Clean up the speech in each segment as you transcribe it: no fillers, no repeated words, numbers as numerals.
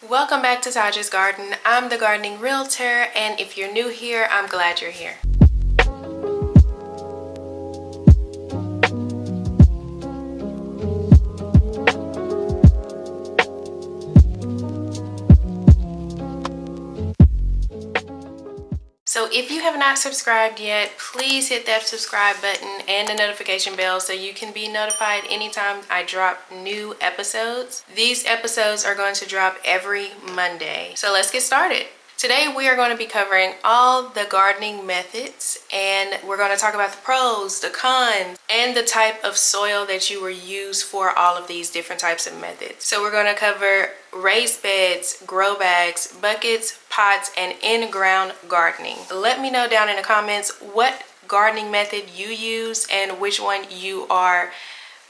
Welcome back to Taj's Garden. I'm the Gardening Realtor, and if you're new here, I'm glad you're here. So if you have not subscribed yet, please hit that subscribe button and the notification bell so you can be notified anytime I drop new episodes. These episodes are going to drop every Monday. So let's get started. Today we are going to be covering all the gardening methods, and we're going to talk about the pros, the cons, and the type of soil that you will use for all of these different types of methods. So we're going to cover raised beds, grow bags, buckets, pots, and in-ground gardening. Let me know down in the comments what gardening method you use and which one you are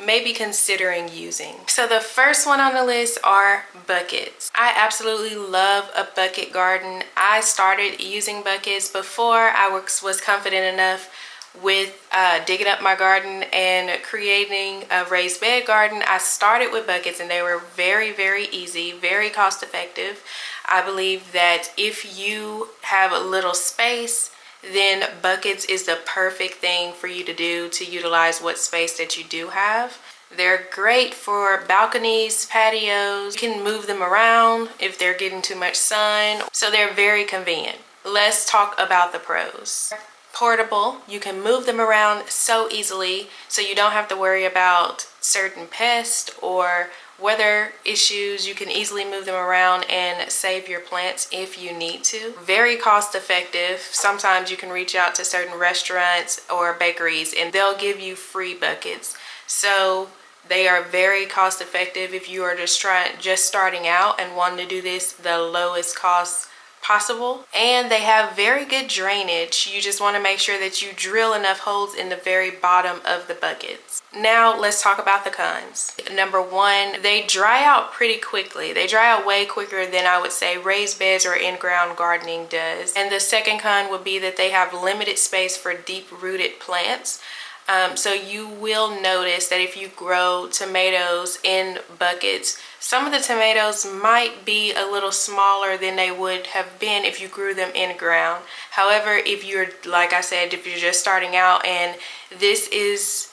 maybe considering using. So the first one on the list are buckets. I absolutely love a bucket garden. I started using buckets before I was confident enough with digging up my garden and creating a raised bed garden. I started with buckets and they were very, very easy, very cost effective. I believe that if you have a little space, then buckets is the perfect thing for you to do to utilize what space that you do have. They're great for balconies, patios. You can move them around if they're getting too much sun. So they're very convenient. Let's talk about the pros. Portable, you can move them around so easily, so you don't have to worry about certain pests or weather issues. You can easily move them around and save your plants if you need to. Very cost effective. Sometimes you can reach out to certain restaurants or bakeries and they'll give you free buckets. So they are very cost effective if you are just starting out and wanting to do this the lowest cost possible. And they have very good drainage. You just want to make sure that you drill enough holes in the very bottom of the buckets. Now let's talk about the cons. Number one, they dry out pretty quickly. They dry out way quicker than I would say raised beds or in-ground gardening does. And the second con would be that they have limited space for deep-rooted plants. So you will notice that if you grow tomatoes in buckets, some of the tomatoes might be a little smaller than they would have been if you grew them in ground. However, if you're, like I said, if you're just starting out and this is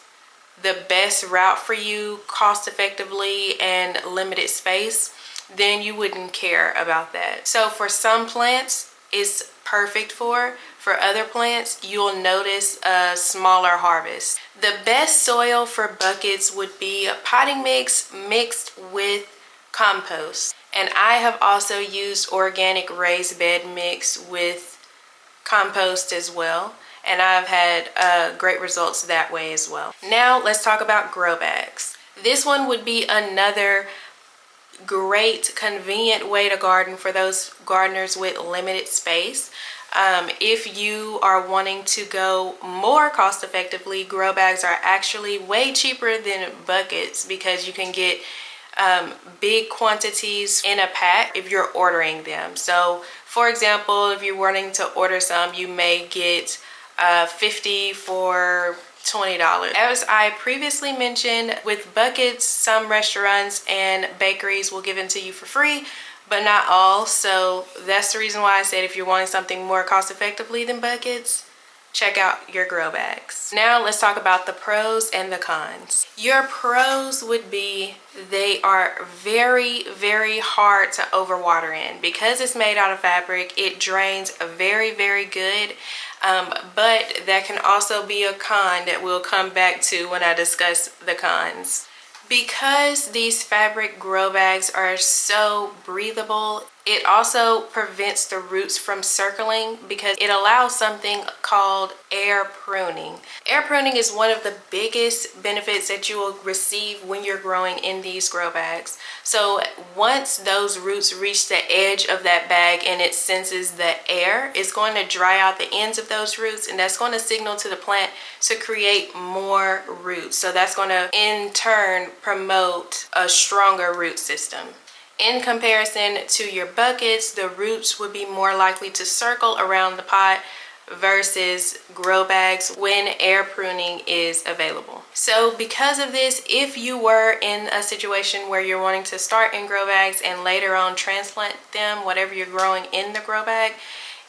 the best route for you cost effectively and limited space, then you wouldn't care about that. So for some plants, it's perfect for other plants, you'll notice a smaller harvest. The best soil for buckets would be a potting mix mixed with compost. And I have also used organic raised bed mix with compost as well. And I've had great results that way as well. Now let's talk about grow bags. This one would be another great convenient way to garden for those gardeners with limited space. If you are wanting to go more cost effectively, grow bags are actually way cheaper than buckets because you can get big quantities in a pack if you're ordering them. So for example, if you're wanting to order some, you may get 50 for $20. As I previously mentioned, with buckets, some restaurants and bakeries will give them to you for free, but not all. So that's the reason why I said if you're wanting something more cost effectively than buckets, check out your grow bags. Now let's talk about the pros and the cons. Your pros would be they are very, very hard to overwater in. Because it's made out of fabric, it drains very, very good. But that can also be a con that we'll come back to when I discuss the cons. Because these fabric grow bags are so breathable, it also prevents the roots from circling because it allows something called air pruning. Air pruning is one of the biggest benefits that you will receive when you're growing in these grow bags. So once those roots reach the edge of that bag and it senses the air, it's going to dry out the ends of those roots, and that's going to signal to the plant to create more roots. So that's going to in turn promote a stronger root system. In comparison to your buckets, the roots would be more likely to circle around the pot versus grow bags when air pruning is available. So because of this, if you were in a situation where you're wanting to start in grow bags and later on transplant them, whatever you're growing in the grow bag,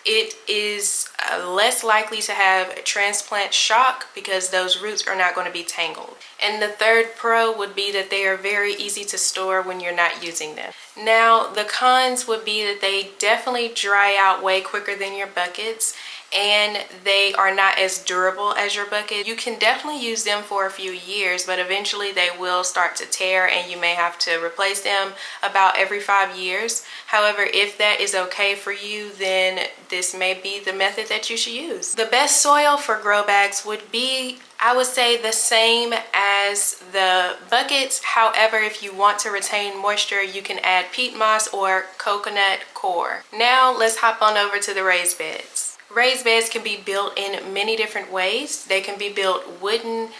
it is less likely to have transplant shock because those roots are not going to be tangled. And the third pro would be that they are very easy to store when you're not using them. Now, the cons would be that they definitely dry out way quicker than your buckets, and they are not as durable as your bucket. You can definitely use them for a few years, but eventually they will start to tear and you may have to replace them about every 5 years. However, if that is okay for you, then this may be the method that you should use. The best soil for grow bags would be, I would say, the same as the buckets. However, if you want to retain moisture, you can add peat moss or coconut coir. Now let's hop on over to the raised beds. Raised beds can be built in many different ways. They can be built wooden,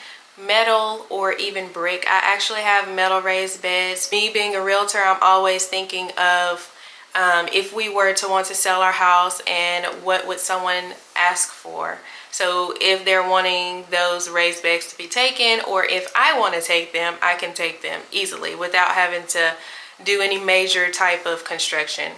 metal, or even brick. I actually have metal raised beds. Me being a realtor, I'm always thinking of if we were to want to sell our house, and what would someone ask for. So if they're wanting those raised beds to be taken, or if I want to take them, I can take them easily without having to do any major type of construction.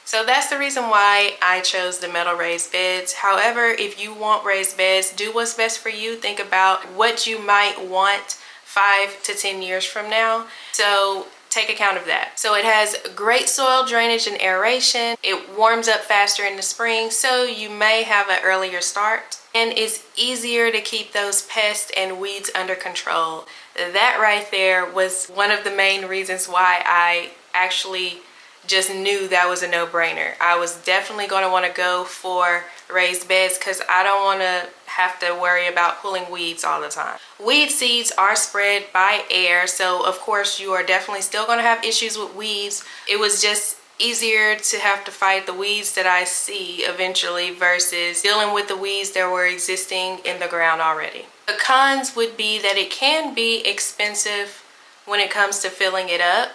So that's the reason why I chose the metal raised beds. However, if you want raised beds, do what's best for you. Think about what you might want 5 to 10 years from now. So take account of that. So it has great soil drainage and aeration. It warms up faster in the spring, so you may have an earlier start. And it's easier to keep those pests and weeds under control. That right there was one of the main reasons why I actually just knew that was a no-brainer. I was definitely going to want to go for raised beds because I don't want to have to worry about pulling weeds all the time. Weed seeds are spread by air, so of course you are definitely still going to have issues with weeds. It was just easier to have to fight the weeds that I see eventually versus dealing with the weeds that were existing in the ground already. The cons would be that it can be expensive when it comes to filling it up.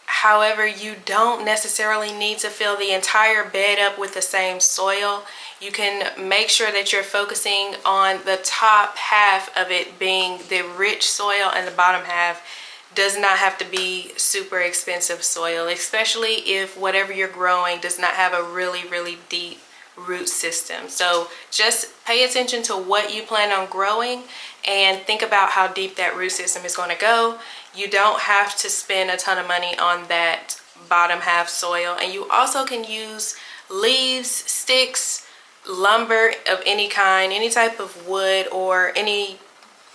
However, you don't necessarily need to fill the entire bed up with the same soil. You can make sure that you're focusing on the top half of it being the rich soil, and the bottom half does not have to be super expensive soil, especially if whatever you're growing does not have a really deep root system. So just pay attention to what you plan on growing and think about how deep that root system is going to go. You don't have to spend a ton of money on that bottom half soil, and you also can use leaves, sticks, lumber of any kind, any type of wood, or any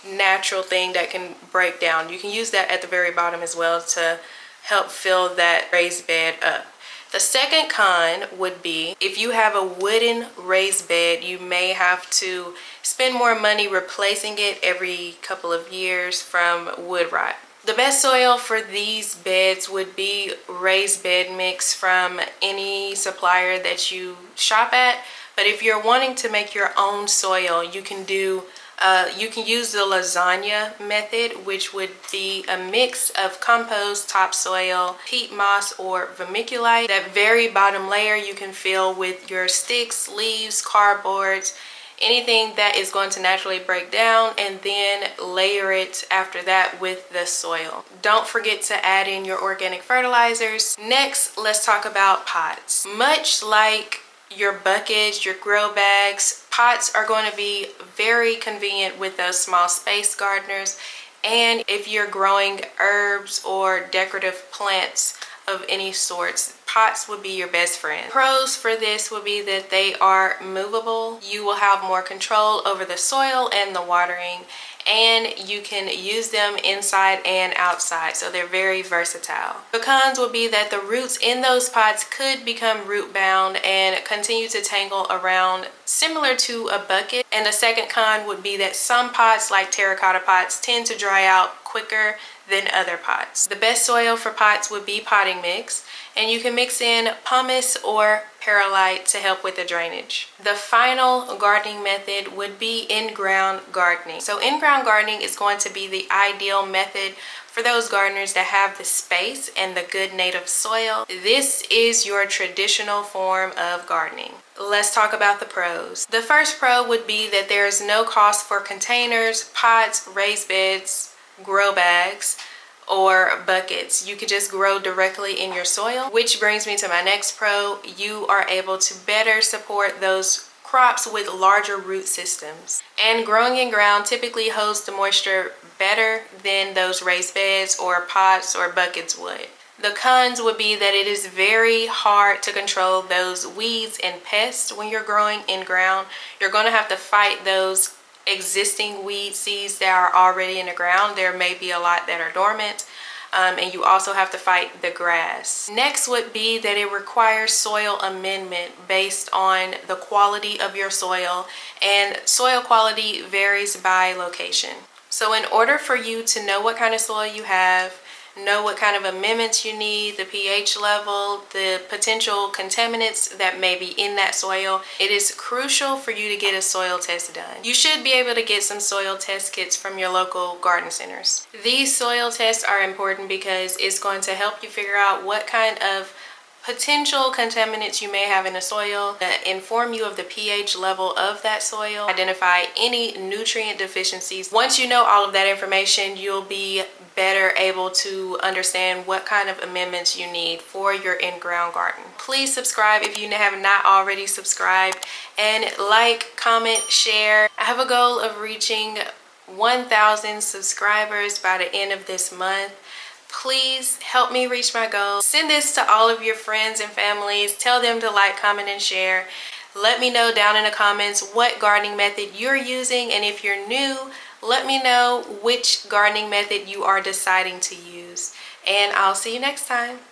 natural thing that can break down. You can use that at the very bottom as well to help fill that raised bed up. The second con would be if you have a wooden raised bed, you may have to spend more money replacing it every couple of years from wood rot. The best soil for these beds would be raised bed mix from any supplier that you shop at. But if you're wanting to make your own soil, you can use the lasagna method, which would be a mix of compost, topsoil, peat moss, or vermiculite. That very bottom layer you can fill with your sticks, leaves, cardboards, anything that is going to naturally break down, and then layer it after that with the soil. Don't forget to add in your organic fertilizers. Next, let's talk about pots. Much like your buckets, your grow bags, pots are going to be very convenient with those small space gardeners. And if you're growing herbs or decorative plants of any sorts, pots would be your best friend. Pros for this would be that they are movable. You will have more control over the soil and the watering, and you can use them inside and outside, so they're very versatile. The cons would be that the roots in those pots could become root bound and continue to tangle around, similar to a bucket. And the second con would be that some pots, like terracotta pots, tend to dry out quicker than other pots. The best soil for pots would be potting mix, and you can mix in pumice or perlite to help with the drainage. The final gardening method would be in-ground gardening. So in-ground gardening is going to be the ideal method For those gardeners that have the space and the good native soil, this is your traditional form of gardening. Let's talk about the pros. The first pro would be that there is no cost for containers, pots, raised beds, grow bags, or buckets. You could just grow directly in your soil, which brings me to my next pro. You are able to better support those crops with larger root systems. And growing in ground typically holds the moisture better than those raised beds or pots or buckets would. The cons would be that it is very hard to control those weeds and pests when you're growing in ground. You're going to have to fight those existing weed seeds that are already in the ground. There may be a lot that are dormant. And you also have to fight the grass. Next would be that it requires soil amendment based on the quality of your soil, and soil quality varies by location. So in order for you to know what kind of soil you have, know what kind of amendments you need, the pH level, the potential contaminants that may be in that soil, it is crucial for you to get a soil test done. You should be able to get some soil test kits from your local garden centers. These soil tests are important because it's going to help you figure out what kind of potential contaminants you may have in the soil, inform you of the pH level of that soil, identify any nutrient deficiencies. Once you know all of that information, you'll be better able to understand what kind of amendments you need for your in-ground garden. Please subscribe if you have not already subscribed, and like, comment, share. I have a goal of reaching 1,000 subscribers by the end of this month. Please help me reach my goal. Send this to all of your friends and families. Tell them to like, comment, and share. Let me know down in the comments what gardening method you're using, and if you're new, let me know which gardening method you are deciding to use. And I'll see you next time.